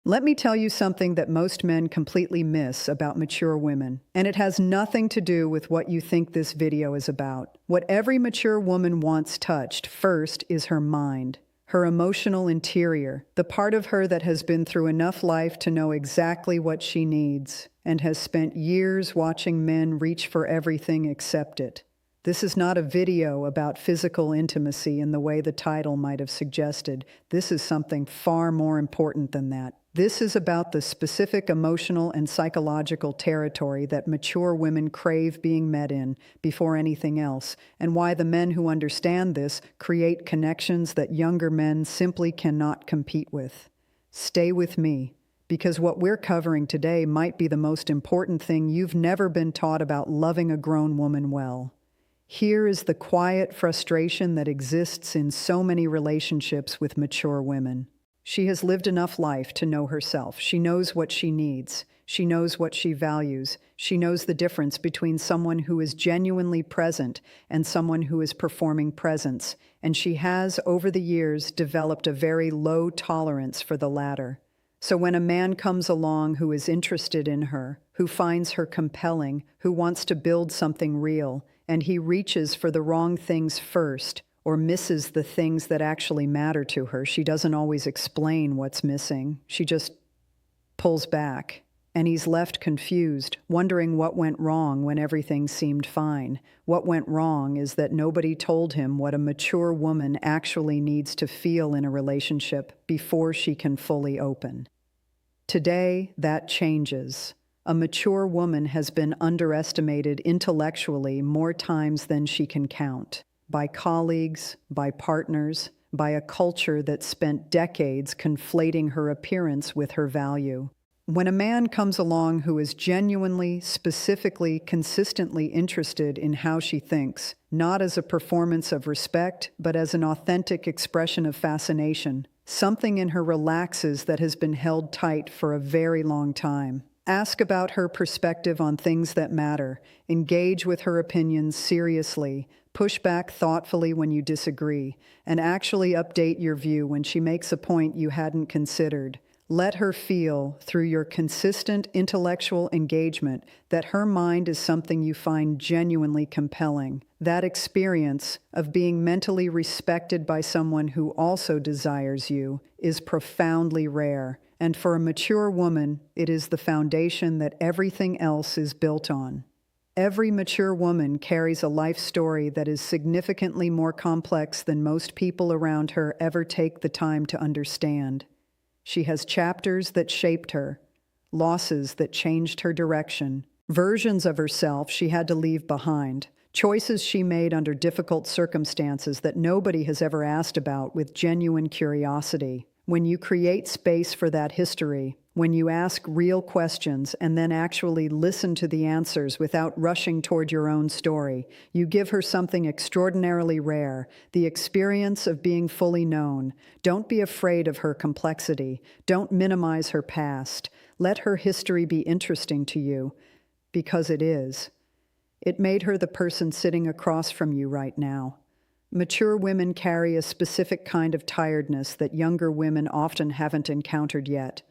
Let me tell you something that most men completely miss about mature women, and it has nothing to do with what you think this video is about. What every mature woman wants touched first is her mind, her emotional interior, the part of her that has been through enough life to know exactly what she needs and has spent years watching men reach for everything except it. This is not a video about physical intimacy in the way the title might have suggested. This is something far more important than that. This is about the specific emotional and psychological territory that mature women crave being met in before anything else, and why the men who understand this create connections that younger men simply cannot compete with. Stay with me, because what we're covering today might be the most important thing you've never been taught about loving a grown woman well. Here is the quiet frustration that exists in so many relationships with mature women. She has lived enough life to know herself. She knows what she needs. She knows what she values. She knows the difference between someone who is genuinely present and someone who is performing presence. And she has, over the years, developed a very low tolerance for the latter. So when a man comes along who is interested in her, who finds her compelling, who wants to build something real, and he reaches for the wrong things first, or misses the things that actually matter to her, she doesn't always explain what's missing. She just pulls back, and he's left confused, wondering what went wrong when everything seemed fine. What went wrong is that nobody told him what a mature woman actually needs to feel in a relationship before she can fully open. Today, that changes. A mature woman has been underestimated intellectually more times than she can count. By colleagues, by partners, by a culture that spent decades conflating her appearance with her value. When a man comes along who is genuinely, specifically, consistently interested in how she thinks, not as a performance of respect, but as an authentic expression of fascination, something in her relaxes that has been held tight for a very long time. Ask about her perspective on things that matter. Engage with her opinions seriously. Push back thoughtfully when you disagree. And actually update your view when she makes a point you hadn't considered. Let her feel, through your consistent intellectual engagement, that her mind is something you find genuinely compelling. That experience of being mentally respected by someone who also desires you is profoundly rare. And for a mature woman, it is the foundation that everything else is built on. Every mature woman carries a life story that is significantly more complex than most people around her ever take the time to understand. She has chapters that shaped her, losses that changed her direction, versions of herself she had to leave behind, choices she made under difficult circumstances that nobody has ever asked about with genuine curiosity. When you create space for that history, when you ask real questions and then actually listen to the answers without rushing toward your own story, you give her something extraordinarily rare, the experience of being fully known. Don't be afraid of her complexity. Don't minimize her past. Let her history be interesting to you, because it is. It made her the person sitting across from you right now. Mature women carry a specific kind of tiredness that younger women often haven't encountered yet.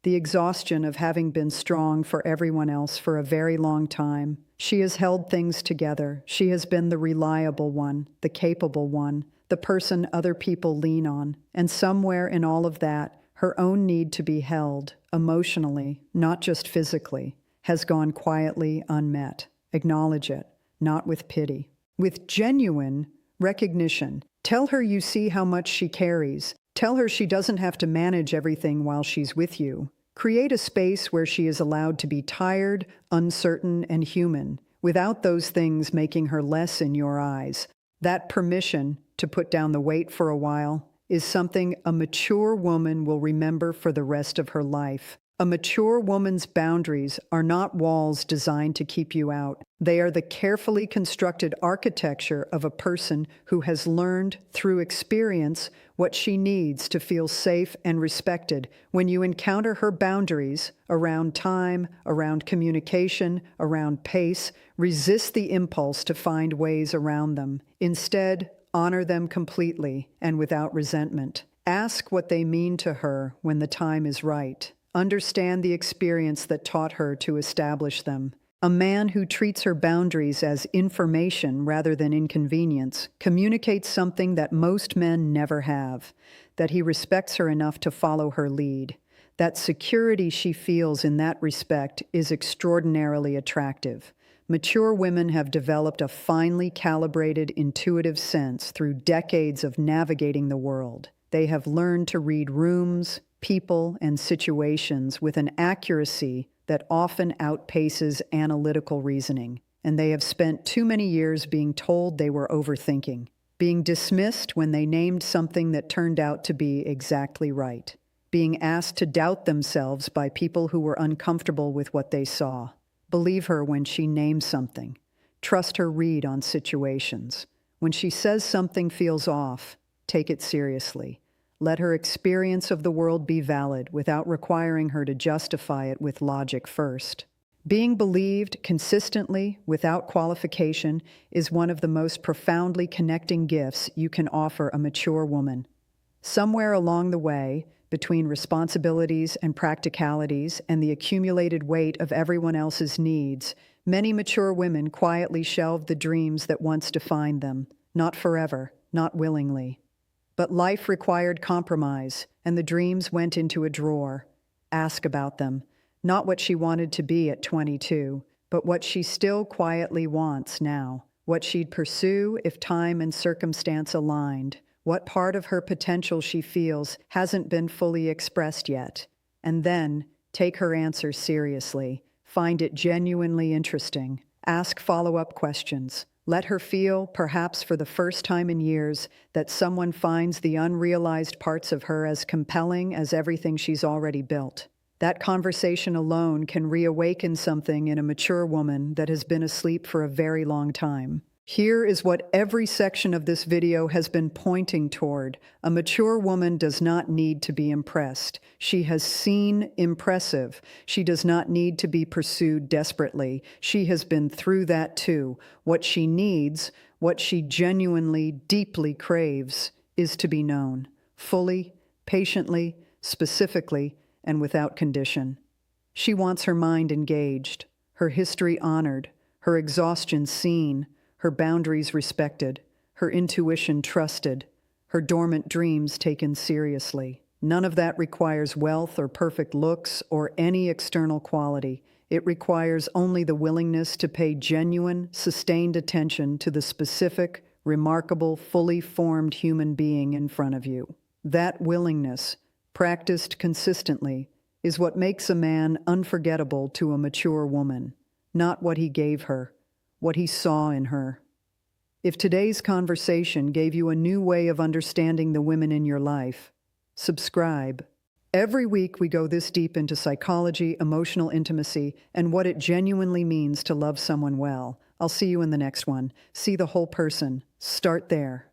The exhaustion of having been strong for everyone else for a very long time. She has held things together. She has been the reliable one, the capable one, the person other people lean on. And somewhere in all of that, her own need to be held, emotionally, not just physically, has gone quietly unmet. Acknowledge it, not with pity. With genuine recognition. Tell her you see how much she carries. Tell her she doesn't have to manage everything while she's with you. Create a space where she is allowed to be tired, uncertain, and human, without those things making her less in your eyes. That permission to put down the weight for a while is something a mature woman will remember for the rest of her life. A mature woman's boundaries are not walls designed to keep you out. They are the carefully constructed architecture of a person who has learned through experience what she needs to feel safe and respected. When you encounter her boundaries around time, around communication, around pace, resist the impulse to find ways around them. Instead, honor them completely and without resentment. Ask what they mean to her when the time is right. Understand the experience that taught her to establish them. A man who treats her boundaries as information rather than inconvenience communicates something that most men never have, that he respects her enough to follow her lead. That security she feels in that respect is extraordinarily attractive. Mature women have developed a finely calibrated intuitive sense through decades of navigating the world. They have learned to read rooms, people, and situations with an accuracy that often outpaces analytical reasoning. And they have spent too many years being told they were overthinking, being dismissed when they named something that turned out to be exactly right, being asked to doubt themselves by people who were uncomfortable with what they saw. Believe her when she names something. Trust her read on situations. When she says something feels off, take it seriously. Let her experience of the world be valid without requiring her to justify it with logic first. Being believed consistently, without qualification, is one of the most profoundly connecting gifts you can offer a mature woman. Somewhere along the way, between responsibilities and practicalities and the accumulated weight of everyone else's needs, many mature women quietly shelved the dreams that once defined them, not forever, not willingly. But life required compromise, and the dreams went into a drawer. Ask about them, not what she wanted to be at 22, but what she still quietly wants now, what she'd pursue if time and circumstance aligned. What part of her potential she feels hasn't been fully expressed yet. And then, take her answers seriously. Find it genuinely interesting. Ask follow-up questions. Let her feel, perhaps for the first time in years, that someone finds the unrealized parts of her as compelling as everything she's already built. That conversation alone can reawaken something in a mature woman that has been asleep for a very long time. Here is what every section of this video has been pointing toward. A mature woman does not need to be impressed. She has seen impressive. She does not need to be pursued desperately. She has been through that too. What she needs, what she genuinely, deeply craves, is to be known, fully, patiently, specifically, and without condition. She wants her mind engaged, her history honored, her exhaustion seen, her boundaries respected, her intuition trusted, her dormant dreams taken seriously. None of that requires wealth or perfect looks or any external quality. It requires only the willingness to pay genuine, sustained attention to the specific, remarkable, fully formed human being in front of you. That willingness, practiced consistently, is what makes a man unforgettable to a mature woman, not what he gave her, what he saw in her. If today's conversation gave you a new way of understanding the women in your life, subscribe. Every week we go this deep into psychology, emotional intimacy, and what it genuinely means to love someone well. I'll see you in the next one. See the whole person. Start there.